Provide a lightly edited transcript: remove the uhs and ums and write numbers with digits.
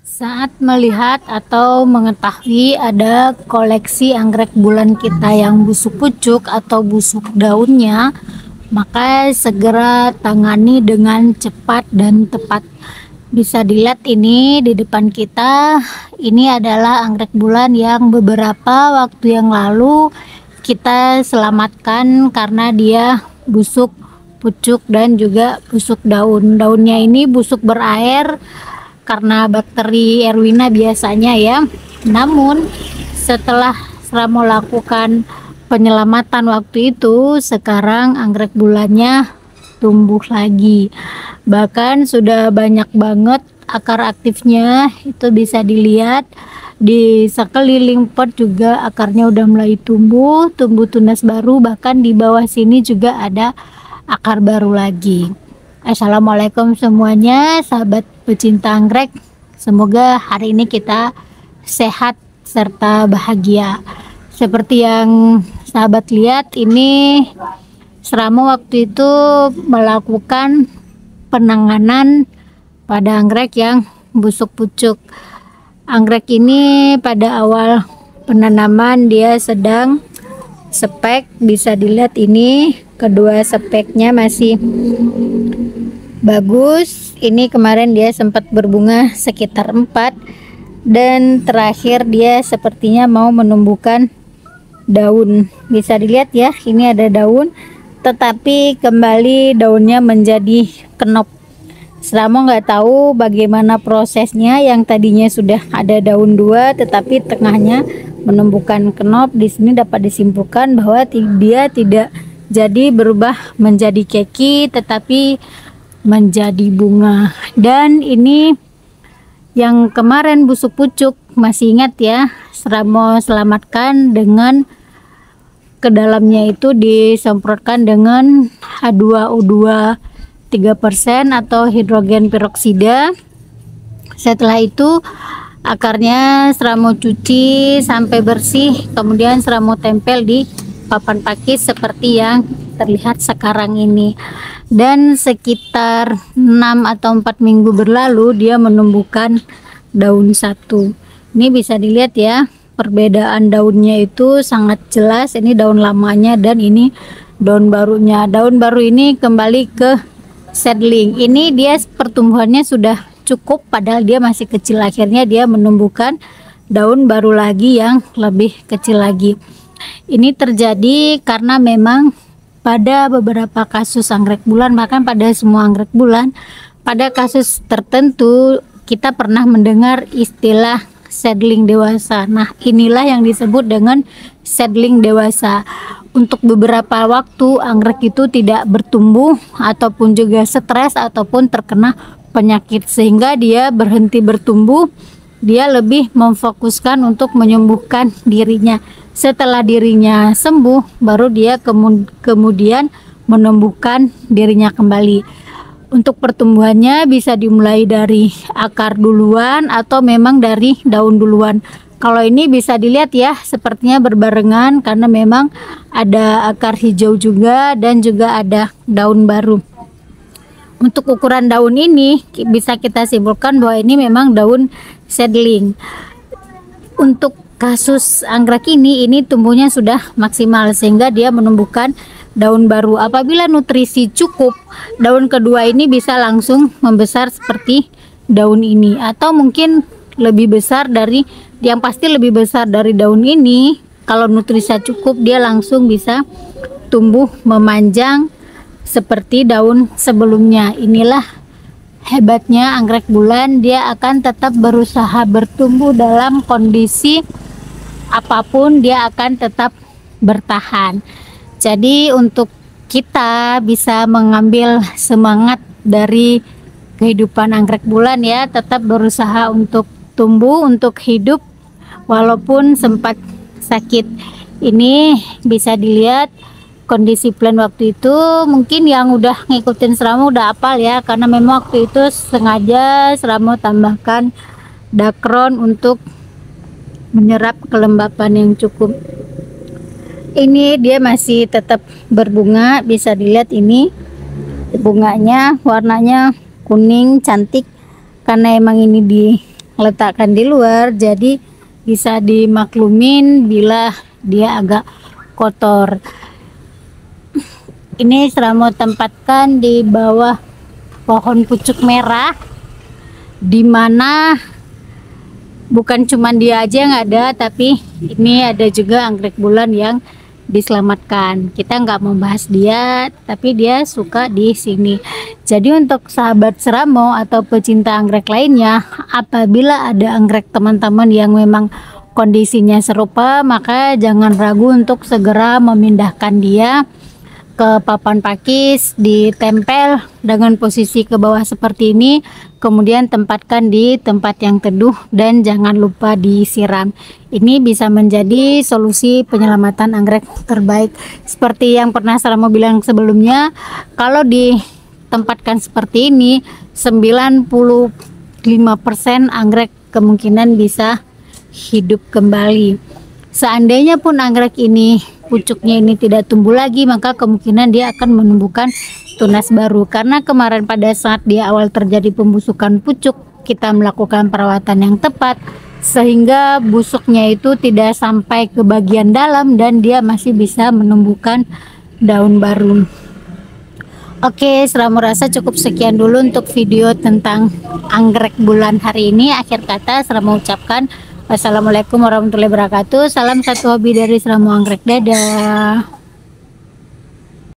Saat melihat atau mengetahui ada koleksi anggrek bulan kita yang busuk pucuk atau busuk daunnya, maka segera tangani dengan cepat dan tepat. Bisa dilihat ini di depan kita, ini adalah anggrek bulan yang beberapa waktu yang lalu kita selamatkan karena dia busuk pucuk dan juga busuk daun. Daunnya ini busuk berair karena bakteri Erwina biasanya ya. Namun setelah Ramo lakukan penyelamatan waktu itu, sekarang anggrek bulannya tumbuh lagi. Bahkan sudah banyak banget akar aktifnya, itu bisa dilihat di sekeliling pot juga akarnya udah mulai tumbuh tunas baru, bahkan di bawah sini juga ada akar baru lagi. Assalamualaikum semuanya, sahabat pecinta anggrek. Semoga hari ini kita sehat serta bahagia. Seperti yang sahabat lihat, ini Ramo waktu itu melakukan penanganan pada anggrek yang busuk pucuk. Anggrek ini pada awal penanaman dia sedang spek, bisa dilihat ini kedua speknya masih bagus. Ini kemarin dia sempat berbunga sekitar 4, dan terakhir dia sepertinya mau menumbuhkan daun. Bisa dilihat ya, ini ada daun, tetapi kembali daunnya menjadi kenop. Ramo nggak tahu bagaimana prosesnya, yang tadinya sudah ada daun 2 tetapi tengahnya menumbuhkan kenop. Di sini dapat disimpulkan bahwa dia tidak jadi berubah menjadi keki tetapi menjadi bunga. Dan ini yang kemarin busuk pucuk, masih ingat ya, Ramo selamatkan dengan ke dalamnya itu disemprotkan dengan H2O2 3% atau hidrogen peroksida. Setelah itu akarnya Ramo cuci sampai bersih, kemudian Ramo tempel di papan pakis seperti yang terlihat sekarang ini. Dan sekitar 6 atau 4 minggu berlalu dia menumbuhkan daun 1. Ini bisa dilihat ya, perbedaan daunnya itu sangat jelas. Ini daun lamanya dan ini daun barunya. Daun baru ini kembali ke seedling. Ini dia pertumbuhannya sudah cukup padahal dia masih kecil. Akhirnya dia menumbuhkan daun baru lagi yang lebih kecil lagi. Ini terjadi karena memang pada beberapa kasus anggrek bulan, bahkan pada semua anggrek bulan, pada kasus tertentu kita pernah mendengar istilah seedling dewasa. Nah, inilah yang disebut dengan seedling dewasa. Untuk beberapa waktu anggrek itu tidak bertumbuh ataupun juga stres ataupun terkena penyakit, sehingga dia berhenti bertumbuh. Dia lebih memfokuskan untuk menyembuhkan dirinya. Setelah dirinya sembuh, baru dia kemudian menumbuhkan dirinya kembali. Untuk pertumbuhannya bisa dimulai dari akar duluan atau memang dari daun duluan. Kalau ini bisa dilihat ya, sepertinya berbarengan karena memang ada akar hijau juga dan juga ada daun baru. Untuk ukuran daun ini bisa kita simpulkan bahwa ini memang daun seedling. Untuk kasus anggrek ini tumbuhnya sudah maksimal sehingga dia menumbuhkan daun baru. Apabila nutrisi cukup, daun kedua ini bisa langsung membesar seperti daun ini, atau mungkin lebih besar dari, yang pasti lebih besar dari daun ini. Kalau nutrisi cukup, dia langsung bisa tumbuh memanjang seperti daun sebelumnya. Inilah hebatnya anggrek bulan, dia akan tetap berusaha bertumbuh dalam kondisi apapun, dia akan tetap bertahan. Jadi untuk kita bisa mengambil semangat dari kehidupan anggrek bulan ya, tetap berusaha untuk tumbuh, untuk hidup walaupun sempat sakit. Ini bisa dilihat kondisi plan waktu itu. Mungkin yang udah ngikutin Ramo udah hafal ya, karena memang waktu itu sengaja Ramo tambahkan dakron untuk menyerap kelembapan yang cukup. Ini dia masih tetap berbunga, bisa dilihat ini bunganya warnanya kuning cantik karena emang ini letakkan di luar, jadi bisa dimaklumin bila dia agak kotor. Ini Seramo tempatkan di bawah pohon pucuk merah, dimana bukan cuma dia aja yang ada, tapi ini ada juga anggrek bulan yang diselamatkan. Kita nggak membahas dia, tapi dia suka di sini. Jadi untuk sahabat Seramo atau pecinta anggrek lainnya, apabila ada anggrek teman-teman yang memang kondisinya serupa, maka jangan ragu untuk segera memindahkan dia ke papan pakis, ditempel dengan posisi ke bawah seperti ini, kemudian tempatkan di tempat yang teduh dan jangan lupa disiram. Ini bisa menjadi solusi penyelamatan anggrek terbaik. Seperti yang pernah Seramo bilang sebelumnya, kalau ditempatkan seperti ini, 95% anggrek kemungkinan bisa hidup kembali. Seandainya pun anggrek ini pucuknya ini tidak tumbuh lagi, maka kemungkinan dia akan menumbuhkan tunas baru. Karena kemarin pada saat di awal terjadi pembusukan pucuk, kita melakukan perawatan yang tepat sehingga busuknya itu tidak sampai ke bagian dalam dan dia masih bisa menumbuhkan daun baru. Oke, Seramo rasa cukup sekian dulu untuk video tentang anggrek bulan hari ini. Akhir kata Seramo ucapkan wassalamualaikum warahmatullahi wabarakatuh. Salam satu hobi dari Seramo Anggrek. Dadah.